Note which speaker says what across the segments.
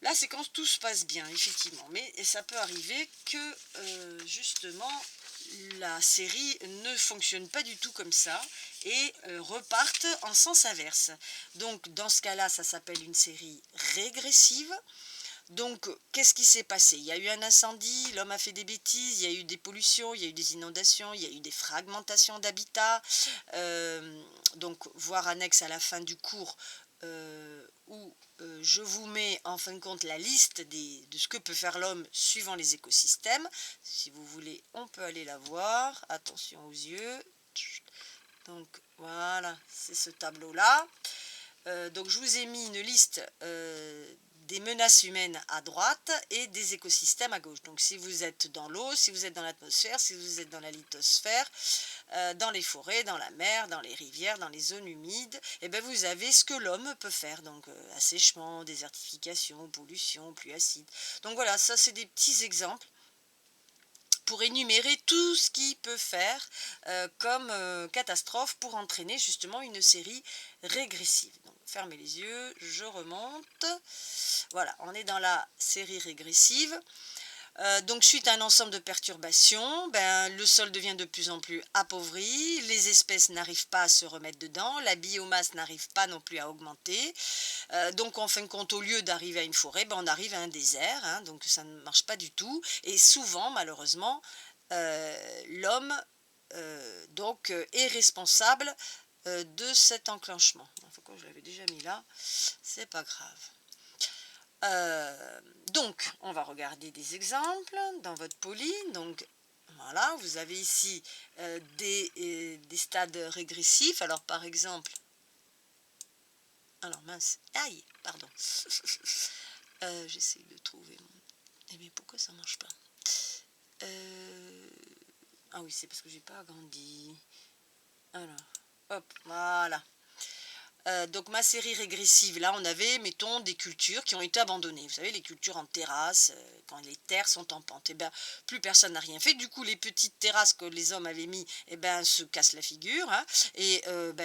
Speaker 1: Là, c'est quand tout se passe bien, effectivement. Mais ça peut arriver que, justement, la série ne fonctionne pas du tout comme ça et reparte en sens inverse. Donc, dans ce cas-là, ça s'appelle une série régressive. Donc, qu'est-ce qui s'est passé? Il y a eu un incendie, l'homme a fait des bêtises, il y a eu des pollutions, il y a eu des inondations, il y a eu des fragmentations d'habitat. Donc, voir annexe à la fin du cours où je vous mets en fin de compte la liste de ce que peut faire l'homme suivant les écosystèmes. Si vous voulez, on peut aller la voir. Attention aux yeux. Donc, voilà, c'est ce tableau-là. Donc je vous ai mis une liste des menaces humaines à droite et des écosystèmes à gauche. Donc si vous êtes dans l'eau, si vous êtes dans l'atmosphère, si vous êtes dans la lithosphère, dans les forêts, dans la mer, dans les rivières, dans les zones humides, et bien vous avez ce que l'homme peut faire. Donc assèchement, désertification, pollution, pluie acide. Donc voilà, ça c'est des petits exemples pour énumérer tout ce qui peut faire comme catastrophe pour entraîner justement une série régressive. Donc fermez les yeux, je remonte. Voilà, on est dans la série régressive. Donc suite à un ensemble de perturbations, le sol devient de plus en plus appauvri, les espèces n'arrivent pas à se remettre dedans, la biomasse n'arrive pas non plus à augmenter. Donc en fin de compte, au lieu d'arriver à une forêt, on arrive à un désert, hein, donc ça ne marche pas du tout. Et souvent, malheureusement, l'homme est responsable de cet enclenchement. Pourquoi je l'avais déjà mis là? C'est pas grave. Donc, on va regarder des exemples dans votre poly. Donc, voilà, vous avez ici des stades régressifs. Alors, par exemple, alors mince, aïe, pardon. J'essaie de trouver mon... Eh bien, pourquoi ça marche pas? Ah oui, c'est parce que j'ai pas agrandi. Alors, hop, voilà. Donc ma série régressive, là on avait, mettons, des cultures qui ont été abandonnées. Vous savez, les cultures en terrasse, quand les terres sont en pente. Eh bien, plus personne n'a rien fait. Du coup, les petites terrasses que les hommes avaient mis, se cassent la figure. Hein, et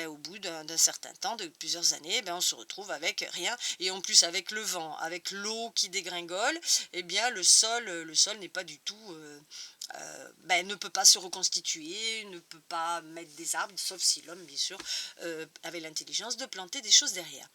Speaker 1: au bout d'un certain temps, de plusieurs années, on se retrouve avec rien. Et en plus, avec le vent, avec l'eau qui dégringole, le sol n'est pas du tout... ne peut pas se reconstituer, ne peut pas mettre des arbres, sauf si l'homme, bien sûr, avait l'intelligence de planter des choses derrière.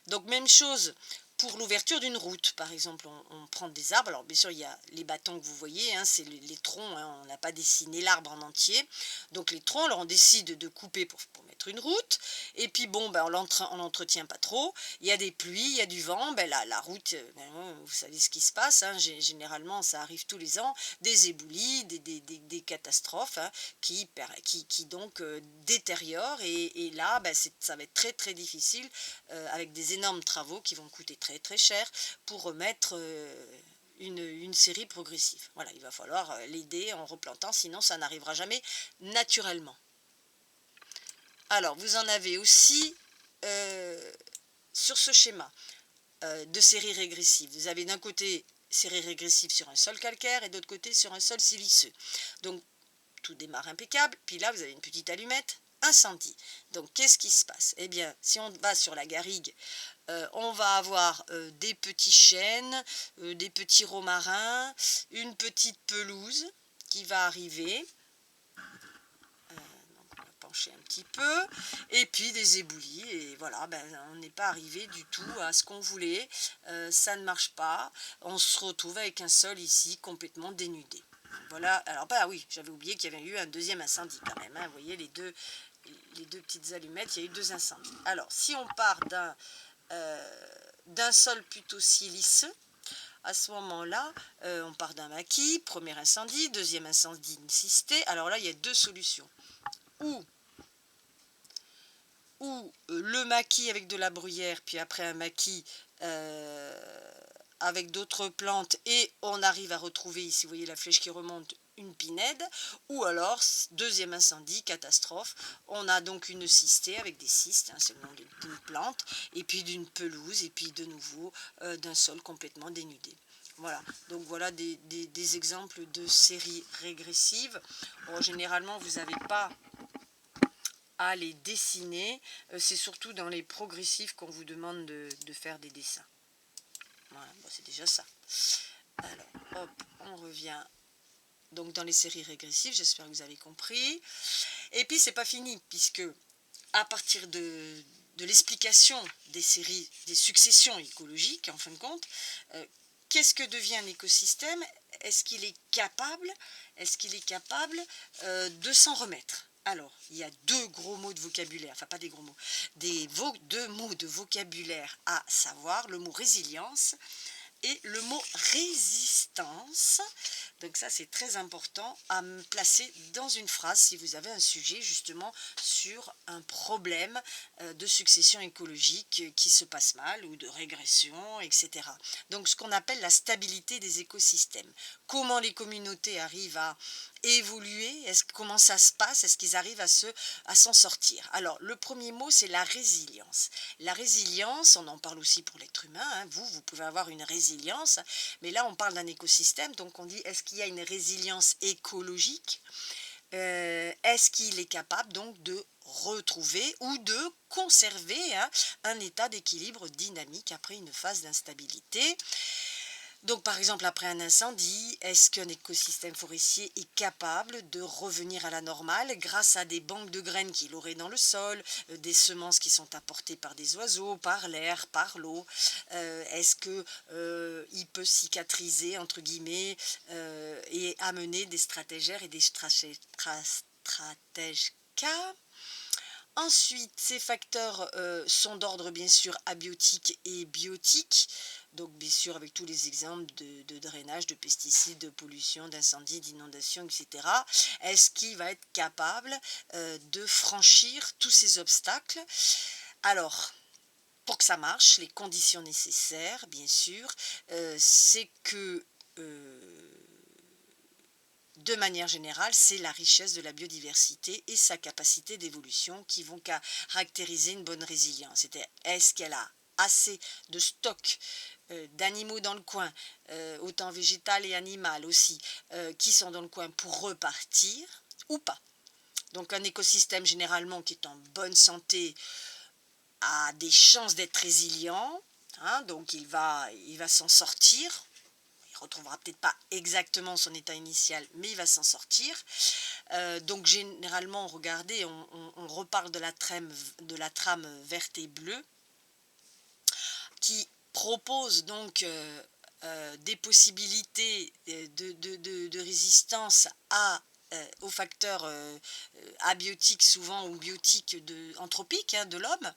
Speaker 1: Donc même chose pour l'ouverture d'une route, par exemple, on prend des arbres, alors bien sûr il y a les bâtons que vous voyez, hein, c'est les troncs, hein, on n'a pas dessiné l'arbre en entier, donc les troncs, alors on décide de couper pour mettre une route, et puis bon, on l'entretient pas trop, il y a des pluies, il y a du vent, la route, vous savez ce qui se passe, hein, généralement ça arrive tous les ans, des éboulis, des catastrophes hein, qui donc détériorent, et là ça va être très très difficile avec des énormes travaux qui vont coûter très très cher pour remettre une série progressive. Voilà, il va falloir l'aider en replantant, sinon ça n'arrivera jamais naturellement. Alors, vous en avez aussi sur ce schéma de série régressive. Vous avez d'un côté série régressive sur un sol calcaire et d'autre côté sur un sol siliceux. Donc, tout démarre impeccable, puis là, vous avez une petite allumette, incendie. Donc, qu'est-ce qui se passe? Eh bien, si on va sur la garrigue, on va avoir des petits chênes, des petits romarins, une petite pelouse qui va arriver. Donc on va pencher un petit peu, et puis des éboulis, et voilà, on n'est pas arrivé du tout à ce qu'on voulait, ça ne marche pas, on se retrouve avec un sol ici complètement dénudé. Voilà, alors oui, j'avais oublié qu'il y avait eu un deuxième incendie quand même, hein, vous voyez les deux petites allumettes, il y a eu deux incendies. Alors, si on part d'un sol plutôt siliceux, à ce moment-là, on part d'un maquis, premier incendie, deuxième incendie, une cistée. Alors là, il y a deux solutions. Ou le maquis avec de la bruyère, puis après un maquis avec d'autres plantes, et on arrive à retrouver, ici vous voyez la flèche qui remonte, une pinède, ou alors, deuxième incendie, catastrophe, on a donc une cistée avec des cystes, hein, c'est le nom d'une plante, et puis d'une pelouse, et puis de nouveau d'un sol complètement dénudé. Voilà, donc voilà des exemples de séries régressives. Bon, généralement, vous n'avez pas à les dessiner, c'est surtout dans les progressifs qu'on vous demande de faire des dessins. Voilà, bon, c'est déjà ça. Alors, hop, on revient donc dans les séries régressives, j'espère que vous avez compris. Et puis, c'est pas fini, puisque à partir de l'explication des séries, des successions écologiques, en fin de compte, qu'est-ce que devient un écosystème? Est-ce qu'il est capable, de s'en remettre? Alors, il y a deux gros mots de vocabulaire, enfin pas des gros mots, deux mots de vocabulaire à savoir, le mot résilience et le mot résistance. Donc ça, c'est très important à me placer dans une phrase si vous avez un sujet justement sur un problème de succession écologique qui se passe mal ou de régression, etc. Donc ce qu'on appelle la stabilité des écosystèmes. Comment les communautés arrivent à évoluer, comment ça se passe, est-ce qu'ils arrivent à s'en sortir? Alors le premier mot, c'est la résilience. La résilience, on en parle aussi pour l'être humain, hein, vous pouvez avoir une résilience, mais là on parle d'un écosystème, donc on dit est-ce qu'il y a une résilience écologique? Est-ce qu'il est capable donc de retrouver ou de conserver, hein, un état d'équilibre dynamique après une phase d'instabilité? Donc, par exemple, après un incendie, est-ce qu'un écosystème forestier est capable de revenir à la normale grâce à des banques de graines qu'il aurait dans le sol, des semences qui sont apportées par des oiseaux, par l'air, par l'eau? Est-ce que il peut cicatriser, entre guillemets, et amener des stratagères et des stratèges K? Ensuite, ces facteurs sont d'ordre bien sûr abiotique et biotique, donc bien sûr avec tous les exemples de drainage, de pesticides, de pollution, d'incendie, d'inondation, etc. Est-ce qu'il va être capable de franchir tous ces obstacles? Alors, pour que ça marche, les conditions nécessaires, bien sûr, c'est que de manière générale, c'est la richesse de la biodiversité et sa capacité d'évolution qui vont caractériser une bonne résilience. C'est-à-dire, est-ce qu'elle a assez de stock d'animaux dans le coin, autant végétal et animal aussi, qui sont dans le coin pour repartir ou pas? Donc un écosystème généralement qui est en bonne santé a des chances d'être résilient, hein, donc il va s'en sortir. Il retrouvera peut-être pas exactement son état initial, mais il va s'en sortir. Donc généralement, regardez, on reparle de la trame verte et bleue, qui propose donc des possibilités de résistance aux facteurs abiotiques souvent ou biotiques anthropiques, hein, de l'homme.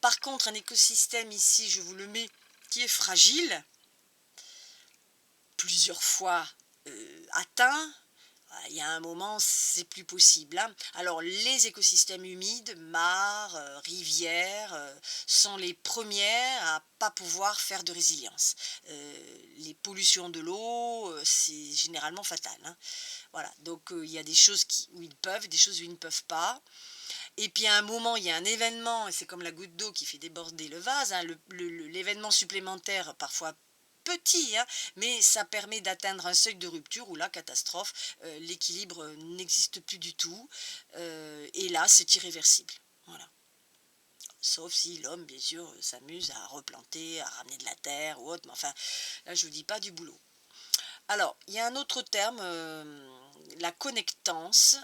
Speaker 1: Par contre, un écosystème ici, je vous le mets, qui est fragile, plusieurs fois atteint, il y a un moment, c'est plus possible, hein. Alors, les écosystèmes humides, mares, rivières, sont les premières à pas pouvoir faire de résilience. Les pollutions de l'eau, c'est généralement fatal, hein. Voilà, donc il y a des choses où ils peuvent, des choses où ils ne peuvent pas. Et puis à un moment, il y a un événement, et c'est comme la goutte d'eau qui fait déborder le vase, hein, l'événement supplémentaire, parfois petit, hein, mais ça permet d'atteindre un seuil de rupture où là, catastrophe, l'équilibre n'existe plus du tout, et là, c'est irréversible. Voilà. Sauf si l'homme, bien sûr, s'amuse à replanter, à ramener de la terre ou autre, mais enfin, là, je ne vous dis pas du boulot. Alors, il y a un autre terme, la connectance.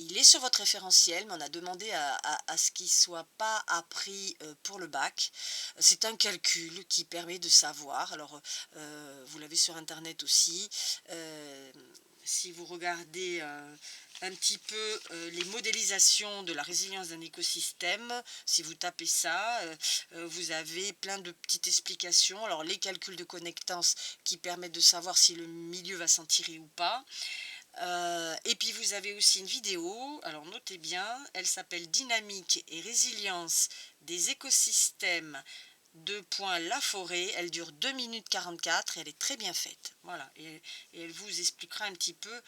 Speaker 1: Il est sur votre référentiel, mais on a demandé à ce qu'il ne soit pas appris pour le bac. C'est un calcul qui permet de savoir. Alors, vous l'avez sur Internet aussi. Si vous regardez un petit peu les modélisations de la résilience d'un écosystème, si vous tapez ça, vous avez plein de petites explications. Alors les calculs de connectance qui permettent de savoir si le milieu va s'en tirer ou pas. Et puis vous avez aussi une vidéo, alors notez bien, elle s'appelle Dynamique et résilience des écosystèmes la forêt, elle dure 2 minutes 44 et elle est très bien faite. Voilà, et elle vous expliquera un petit peu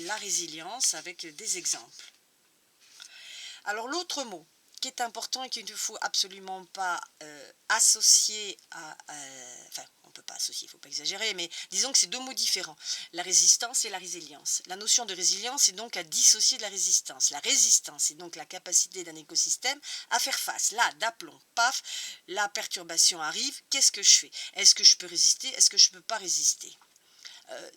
Speaker 1: la résilience avec des exemples. Alors l'autre mot qui est important et qu'il ne faut absolument pas associer à... enfin, on ne peut pas associer, il ne faut pas exagérer, mais disons que c'est deux mots différents, la résistance et la résilience. La notion de résilience est donc à dissocier de la résistance. La résistance est donc la capacité d'un écosystème à faire face. Là, d'aplomb, paf, la perturbation arrive, qu'est-ce que je fais? Est-ce que je peux résister? Est-ce que je ne peux pas résister?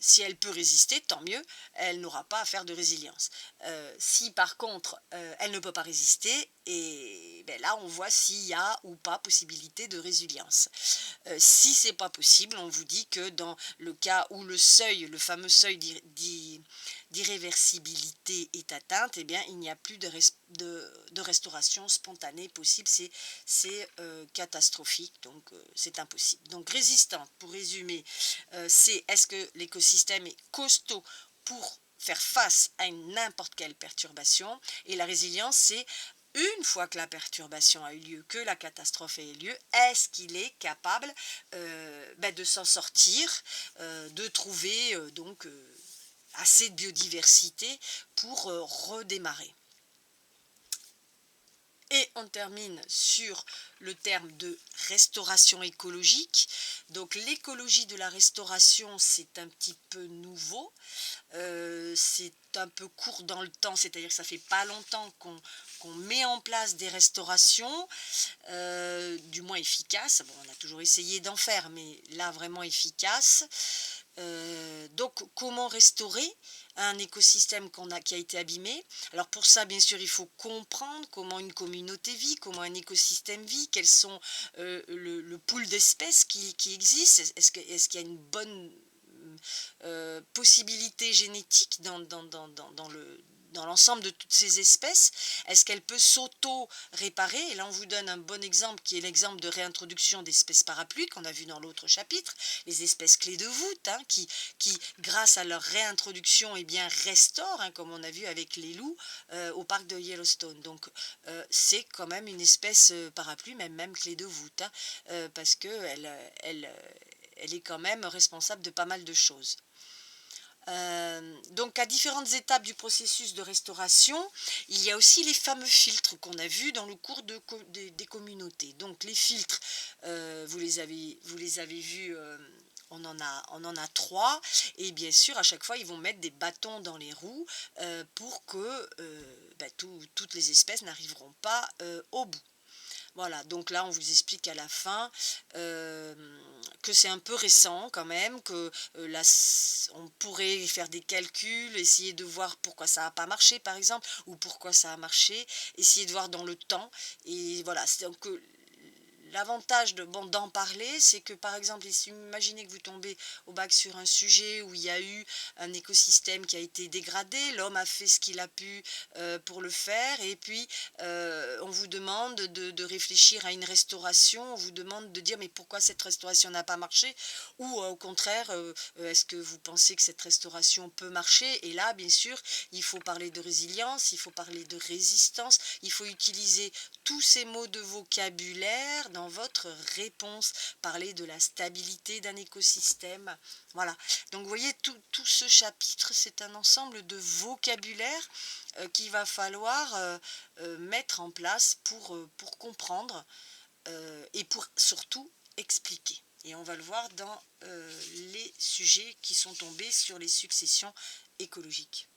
Speaker 1: Si elle peut résister, tant mieux, elle n'aura pas à faire de résilience. Si par contre, elle ne peut pas résister, et ben là, on voit s'il y a ou pas possibilité de résilience. Si c'est pas possible, on vous dit que dans le cas où le seuil, le fameux seuil d'irréversibilité est atteinte, eh bien, il n'y a plus de restauration spontanée possible, c'est catastrophique, donc c'est impossible. Donc résistante, pour résumer, c'est est-ce que l'écosystème est costaud pour faire face à n'importe quelle perturbation, et la résilience, c'est une fois que la perturbation a eu lieu, que la catastrophe a eu lieu, est-ce qu'il est capable de s'en sortir, de trouver donc assez de biodiversité pour redémarrer. Et on termine sur le terme de restauration écologique. Donc l'écologie de la restauration, c'est un petit peu nouveau. C'est un peu court dans le temps, c'est-à-dire que ça fait pas longtemps qu'on met en place des restaurations, du moins efficaces. Bon, on a toujours essayé d'en faire, mais là vraiment efficaces. Donc comment restaurer un écosystème qui a été abîmé? Alors pour ça, bien sûr, il faut comprendre comment une communauté vit, comment un écosystème vit, quels sont le pool d'espèces qui existe, est-ce qu'il y a une bonne possibilité génétique dans l'ensemble de toutes ces espèces? Est-ce qu'elle peut s'auto-réparer? Et là, on vous donne un bon exemple qui est l'exemple de réintroduction d'espèces parapluies qu'on a vu dans l'autre chapitre, les espèces clés de voûte, hein, qui, grâce à leur réintroduction, eh bien, restaurent, hein, comme on a vu avec les loups au parc de Yellowstone. Donc, c'est quand même une espèce parapluie, même clé de voûte, hein, parce qu'elle elle est quand même responsable de pas mal de choses. Donc à différentes étapes du processus de restauration, il y a aussi les fameux filtres qu'on a vus dans le cours des communautés. Donc les filtres, vous les avez vus, on en a 3, et bien sûr à chaque fois ils vont mettre des bâtons dans les roues pour que toutes les espèces n'arriveront pas au bout. Voilà, donc là on vous explique à la fin que c'est un peu récent quand même, que on pourrait faire des calculs, essayer de voir pourquoi ça n'a pas marché par exemple, ou pourquoi ça a marché, essayer de voir dans le temps, et voilà, c'est donc l'avantage d'en parler, c'est que par exemple, imaginez que vous tombez au bac sur un sujet où il y a eu un écosystème qui a été dégradé, l'homme a fait ce qu'il a pu pour le faire, et puis on vous demande de réfléchir à une restauration, on vous demande de dire mais pourquoi cette restauration n'a pas marché, ou au contraire, est-ce que vous pensez que cette restauration peut marcher? Et là, bien sûr, il faut parler de résilience, il faut parler de résistance, il faut utiliser tous ces mots de vocabulaire dans votre réponse, parler de la stabilité d'un écosystème. Voilà, donc vous voyez, tout ce chapitre, c'est un ensemble de vocabulaire qu'il va falloir mettre en place pour comprendre et pour surtout expliquer. Et on va le voir dans les sujets qui sont tombés sur les successions écologiques.